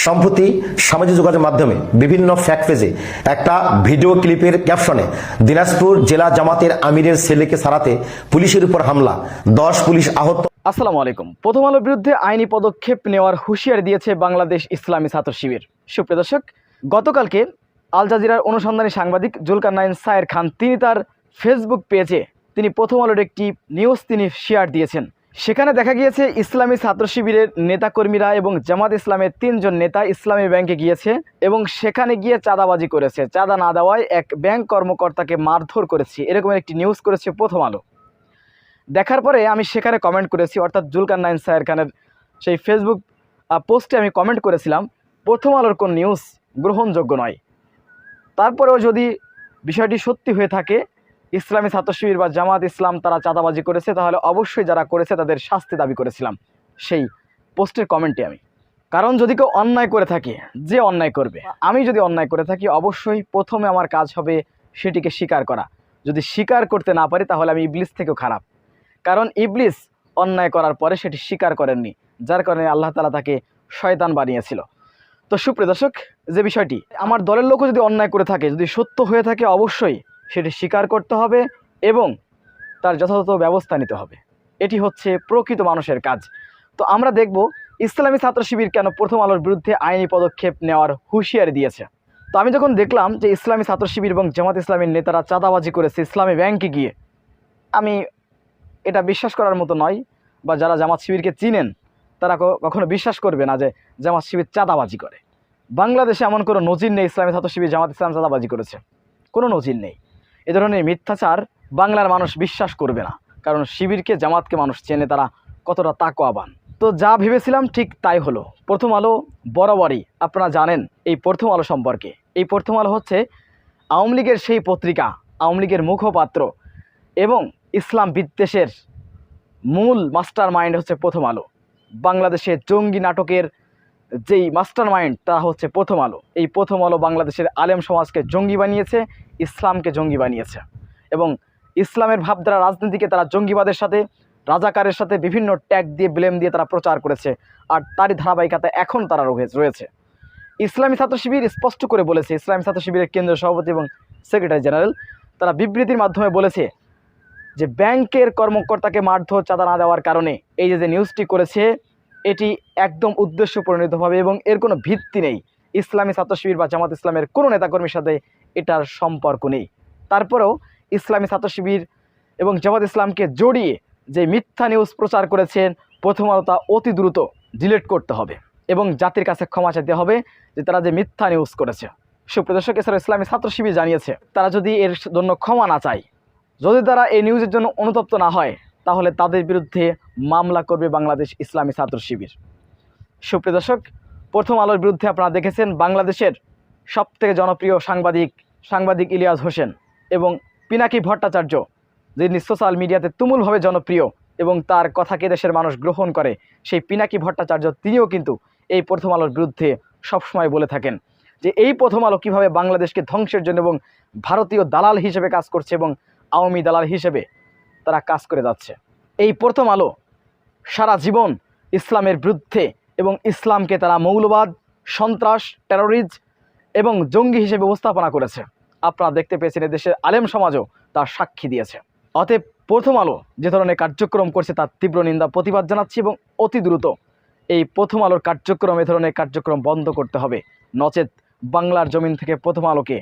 সম্প্রতি সামাজিক যোগাযোগ মাধ্যমে বিভিন্ন ফ্যাক্ট পেজে একটা ভিডিও ক্লিপের ক্যাপশনে দিনাজপুর জেলা জামাতের আমিরের ছেলেকে সারাতে পুলিশের উপর হামলা, 10 পুলিশ আহত। আসসালামু আলাইকুম। প্রথম আলোর বিরুদ্ধে আইনি পদক্ষেপ নেওয়ার হুঁশিয়ারি দিয়েছে বাংলাদেশ ইসলামী ছাত্র শিবির। সুপ্রিয় দর্শক, গতকালকে আল জাজিরার অনুসন্ধানী সাংবাদিক জুলকারনাইন সায়ের খান তিনি তার ফেসবুক পেজে তিনি প্রথম আলোর একটি নিউজ তিনি শেয়ার দিয়েছেন। সেখানে দেখা গিয়েছে ইসলামী ছাত্র শিবিরের নেতাকর্মীরা এবং জামাত ইসলামের 3 জন নেতা ইসলামী ব্যাংকে গিয়েছে এবং সেখানে গিয়ে চাঁদাবাজি করেছে। চাঁদা না দেওয়ায় এক ব্যাংক কর্মকর্তাকে মারধর করেছে, এরকম একটি নিউজ করেছে প্রথম আলো। দেখার পরে আমি সেখানে কমেন্ট করেছি, অর্থাৎ জুলকারনাইন সায়ের খানের সেই ফেসবুক পোস্টে আমি কমেন্ট করেছিলাম, প্রথম আলোর কোন নিউজ গ্রহণযোগ্য নয়। তারপরেও যদি বিষয়টি সত্যি হয়ে থাকে, ইসলামী ছাত্র শিবির বা জামাত ইসলাম তারা চাঁদাবাজি করেছে, তাহলে অবশ্যই যারা করেছে তাদের শাস্তি দাবি করেছিলাম সেই পোস্টের কমেন্টে আমি। কারণ যদি কেউ অন্যায় করে থাকে, যে অন্যায় করবে, আমি যদি অন্যায় করে থাকি, অবশ্যই প্রথমে আমার কাজ হবে সেটিকে স্বীকার করা। যদি স্বীকার করতে না পারি তাহলে আমি ইবলিস থেকেও খারাপ। কারণ ইবলিস অন্যায় করার পরে সেটি স্বীকার করেননি, যার কারণে আল্লাহ তাআলা তাকে শয়তান বানিয়েছিল। তো সুপ্রিয় দর্শক, যে বিষয়টি আমার দলের লোকও যদি অন্যায় করে থাকে, যদি সত্য হয়ে থাকে, অবশ্যই সেটি স্বীকার করতে হবে এবং তার যথাযথ ব্যবস্থা নিতে হবে। এটি হচ্ছে প্রকৃত মানুষের কাজ। তো আমরা দেখব ইসলামী ছাত্র শিবির কেন প্রথম আলোর বিরুদ্ধে আইনি পদক্ষেপ নেওয়ার হুঁশিয়ারি দিয়েছে। তো আমি যখন দেখলাম যে ইসলামী ছাত্র শিবির এবং জামাত ইসলামীর নেতারা চাঁদাবাজি করেছে ইসলামী ব্যাংকে গিয়ে, আমি এটা বিশ্বাস করার মতো নয়, বা যারা জামাত শিবিরকে চিনেন তারা কখনো বিশ্বাস করবে না যে জামাত শিবির চাঁদাবাজি করে। বাংলাদেশে এমন কোনো নজির নেই ইসলামী ছাত্র শিবির জামাত ইসলাম চাঁদাবাজি করেছে, কোনো নজির নেই। এ ধরনের মিথ্যাচার বাংলার মানুষ বিশ্বাস করবে না, কারণ শিবিরকে জামাতকে মানুষ চেনে, তারা কতটা তাকওয়াবান। তো যা ভেবেছিলাম ঠিক তাই হলো। প্রথম আলো বরাবরই আপনারা জানেন এই প্রথম আলো সম্পর্কে। এই প্রথম আলো হচ্ছে আওয়ামী লীগের সেই পত্রিকা, আওয়ামী লীগের মুখপাত্র এবং ইসলাম বিদ্বেষের মূল মাস্টার মাইন্ড হচ্ছে প্রথম আলো। বাংলাদেশে জঙ্গি নাটকের যেই মাস্টার মাইন্ড তা হচ্ছে প্রথম আলো। এই প্রথম আলো বাংলাদেশের আলেম সমাজকে জঙ্গি বানিয়েছে, ইসলামকে জঙ্গি বানিয়েছে এবং ইসলামের ভাবধারা রাজনীতিকে তারা জঙ্গিবাদের সাথে, রাজাকারের সাথে বিভিন্ন ট্যাগ দিয়ে, ব্লেম দিয়ে তারা প্রচার করেছে। আর তারই ধারাবাহিকতায় এখন তারা রয়েছে। ইসলামী ছাত্র শিবির স্পষ্ট করে বলেছে, ইসলামী ছাত্র শিবিরের কেন্দ্রীয় সভাপতি এবং সেক্রেটারি জেনারেল তারা বিবৃতির মাধ্যমে বলেছে যে ব্যাংকের কর্মকর্তাকে মারধর, চাঁদা না দেওয়ার কারণে এই যে নিউজটি করেছে এটি একদম উদ্দেশ্য প্রণীতভাবে এবং এর কোনো ভিত্তি নেই। ইসলামী ছাত্র শিবির বা জামাত ইসলামের কোনো নেতাকর্মীর সাথে এটার সম্পর্ক নেই। তারপরেও ইসলামী ছাত্র শিবির এবং জামাত ইসলামকে জড়িয়ে যে মিথ্যা নিউজ প্রচার করেছেন প্রথম আলো তা অতি দ্রুত ডিলিট করতে হবে এবং জাতির কাছে ক্ষমা চাইতে হবে যে তারা যে মিথ্যা নিউজ করেছে। সুপ্রিয় দর্শক, এছাড়া ইসলামী ছাত্র শিবির জানিয়েছে তারা যদি এর জন্য ক্ষমা না চায়, যদি তারা এই নিউজের জন্য অনুতপ্ত না হয়, তাহলে তাদের বিরুদ্ধে মামলা করবে বাংলাদেশ ইসলামী ছাত্র শিবির। সুপ্রিয় দর্শক, প্রথম আলোর বিরুদ্ধে আপনারা দেখেছেন বাংলাদেশের সবথেকে জনপ্রিয় সাংবাদিক ইলিয়াস হোসেন এবং পিনাকি ভট্টাচার্য, যিনি সোশ্যাল মিডিয়াতে তুমুলভাবে জনপ্রিয় এবং তার কথাকে দেশের মানুষ গ্রহণ করে, সেই পিনাকি ভট্টাচার্য তিনিও কিন্তু এই প্রথম আলোর বিরুদ্ধে সবসময় বলে থাকেন যে এই প্রথম আলো কীভাবে বাংলাদেশকে ধ্বংসের জন্য এবং ভারতীয় দালাল হিসেবে কাজ করছে এবং আওয়ামী দালাল হিসেবে তারা কাজ করে যাচ্ছে। এই প্রথম আলো সারা জীবন ইসলামের বিরুদ্ধে এবং ইসলামকে তারা মৌলবাদ, সন্ত্রাস, টেরোরিস্ট এবং জঙ্গি হিসেবে উপস্থাপনা করেছে। আপনারা দেখতে পেয়েছেন দেশের আলেম সমাজও তার সাক্ষী দিয়েছে। অতএব প্রথম আলো যে ধরনের কার্যক্রম করছে তার তীব্র নিন্দা প্রতিবাদ জানাচ্ছি এবং অতি দ্রুত এই প্রথম আলোর কার্যক্রম, এ ধরনের কার্যক্রম বন্ধ করতে হবে, নচেত বাংলার জমিন থেকে প্রথম আলোকে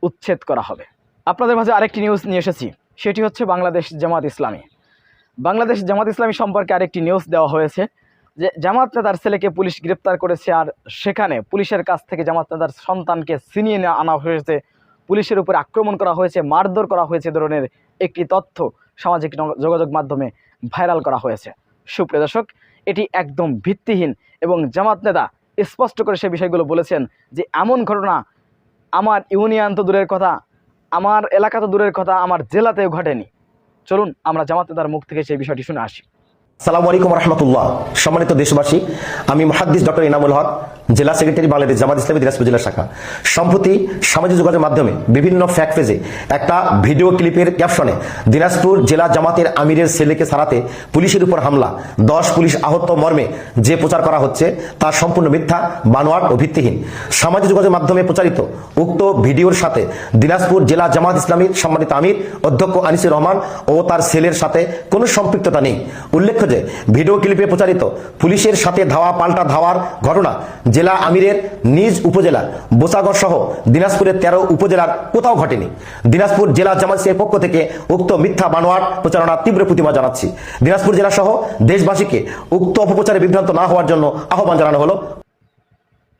উচ্ছেদ করা হবে। আপনাদের মাঝে আরেকটি নিউজ নিয়ে এসেছি, সেটি হচ্ছে বাংলাদেশ জামাত ইসলামী। বাংলাদেশ জামাত ইসলামী সম্পর্কে আরেকটি নিউজ দেওয়া হয়েছে যে জামাত নেতার ছেলেকে পুলিশ গ্রেপ্তার করেছে, আর সেখানে পুলিশের কাছ থেকে জামাত নেতার সন্তানকে ছিনিয়ে আনা হয়েছে, পুলিশের উপরে আক্রমণ করা হয়েছে, মারধর করা হয়েছে ধরনের একটি তথ্য সামাজিক যোগাযোগ মাধ্যমে ভাইরাল করা হয়েছে। সুপ্রিয় দর্শক, এটি একদম ভিত্তিহীন এবং জামাত নেতা স্পষ্ট করে সে বিষয়গুলো বলেছেন যে এমন ঘটনা আমার ইউনিয়ন তো দূরের কথা, আমার এলাকা তো দূরের কথা, আমার জেলাতেও ঘটেনি। চলুন আমরা জামাত নেতার মুখ থেকে সেই বিষয়টি শুনে আসি। আসসালামু আলাইকুম রহমতুল্লাহ। সম্মানিত দেশবাসী, আমি মুহাদ্দিস ডক্টর ইনামুল হক, জেলা সেক্রেটারি বাংলাদেশ জামাত ইসলামী দিনাজপুর জেলা শাখা। সম্প্রতি সামাজিক যোগাযোগের মাধ্যমে বিভিন্ন ফ্যাক্ট পেজে একটা ভিডিও ক্লিপের ক্যাপশনে দিনাজপুর জেলা জামাতের আমিরের ছেলেকে সারাতে পুলিশের উপর হামলা, 10 পুলিশ আহত মর্মে যে প্রচার করা হচ্ছে তা সম্পূর্ণ মিথ্যা, বানোয়াট ও ভিত্তিহীন। সামাজিক যোগাযোগের মাধ্যমে প্রচারিত উক্ত ভিডিওর সাথে দিনাজপুর জেলা জামাত ইসলামীর সম্মানিত আমির অধ্যক্ষ আনিসুর রহমান ও তার ছেলের সাথে কোনো সম্পৃক্ততা নেই। উল্লেখ্য যে ভিডিও ক্লিপে প্রচারিত পুলিশের সাথে ধাওয়া পাল্টা ধাওয়ার ঘটনা জেলা আমিরের নিজ উপজেলা বোচাগড় সহ দিনাজপুরের 13 উপজেলার কোথাও ঘটেনি। দিনাজপুর জেলা জামাতের পক্ষ থেকে উক্ত মিথ্যা বানোয়াট প্রচারণা তীব্র প্রতিবাদ জানাচ্ছি। দিনাজপুর জেলা সহ দেশবাসীকে উক্ত অপপ্রচারে বিভ্রান্ত না হওয়ার জন্য আহ্বান জানানো হলো।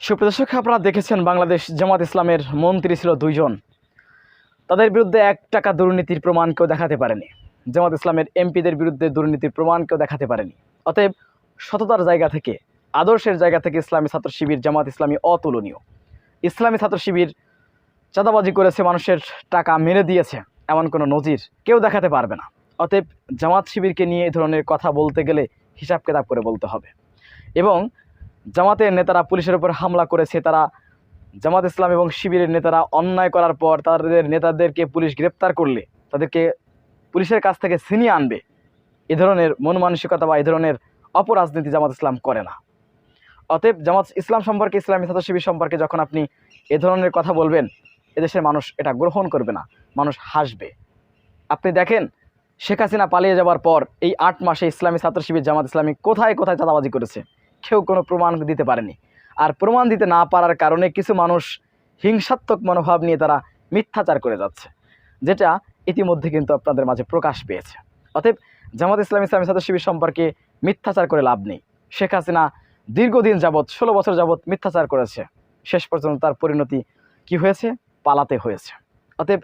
সুপ্রিয় দর্শক, আপনারা দেখেছেন বাংলাদেশ জামাত ইসলামের মন্ত্রী ছিল 2 জন। তাদের বিরুদ্ধে 1 টাকা দুর্নীতির প্রমাণ কেউ দেখাতে পারেনি। জামাত ইসলামের এমপিদের বিরুদ্ধে দুর্নীতির প্রমাণ কেউ দেখাতে পারেনি। অতএব সততার জায়গা থেকে, আদর্শের জায়গা থেকে ইসলামী ছাত্র শিবির জামাত ইসলামী অতুলনীয়। ইসলামী ছাত্র শিবির চাঁদাবাজি করেছে, মানুষের টাকা মেরে দিয়েছে, এমন কোনো নজির কেউ দেখাতে পারবে না। অতএব জামাত শিবিরকে নিয়ে এই ধরনের কথা বলতে গেলে হিসাব কিতাব করে বলতে হবে। এবং জামাতের নেতারা পুলিশের উপর হামলা করেছে, তারা জামাত ইসলাম এবং শিবিরের নেতারা অন্যায় করার পর তাদের নেতাদেরকে পুলিশ গ্রেপ্তার করলে তাদেরকে পুলিশের কাছ থেকে ছিনিয়ে আনবে, এ ধরনের মন মানসিকতা বা এ ধরনের অপরাজনীতি জামাত ইসলাম করে না। অতএব জামাত ইসলাম সম্পর্কে, ইসলামী ছাত্র শিবির সম্পর্কে যখন আপনি এ ধরনের কথা বলবেন, এদেশের মানুষ এটা গ্রহণ করবে না, মানুষ হাসবে। আপনি দেখেন, শেখ হাসিনা পালিয়ে যাওয়ার পর এই 8 মাসে ইসলামী ছাত্র শিবির জামাত ইসলামী কোথায় কোথায় চাঁদাবাজি করেছে, কেউ কোনো প্রমাণ দিতে পারেনি। আর প্রমাণ দিতে না পারার কারণে কিছু মানুষ হিংসাত্মক মনোভাব নিয়ে তারা মিথ্যাচার করে যাচ্ছে, যেটা ইতিমধ্যে কিন্তু আপনাদের মাঝে প্রকাশ পেয়েছে। অতএব জামাত ইসলামী ছাত্র শিবির সম্পর্কে মিথ্যাচার করে লাভ নেই। শেখ হাসিনা দীর্ঘদিন যাবৎ 16 বছর যাবৎ মিথ্যাচার করেছে, শেষ পর্যন্ত তার পরিণতি কি হয়েছে? পালাতে হয়েছে। অতএব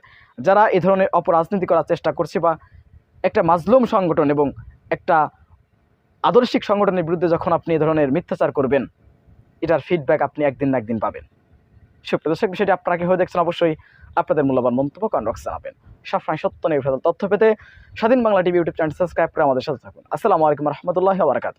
যারা এই ধরনের অপরাজনীতি করার চেষ্টা করছে বা একটা মাজলুম সংগঠন এবং একটা আদর্শিক সংগঠনের বিরুদ্ধে যখন আপনি এই ধরনের মিথ্যাচার করবেন, এটার ফিডব্যাক আপনি একদিন না একদিন পাবেন। সুপ্রিয় দর্শক, বিষয়টি আপনারা কীভাবে দেখছেন অবশ্যই আপনাদের মূল্যবান মন্তব্য কমেন্ট বক্সে জানাবেন। সবসময় সত্য নির্ভরশীল তথ্য পেতে স্বাধীন Bangla TV YouTube channel subscribe করে আমাদের সাথে থাকুন। আসসালামু আলাইকুম রহমতুল্লাহি ওয়া বারাকাতুহু।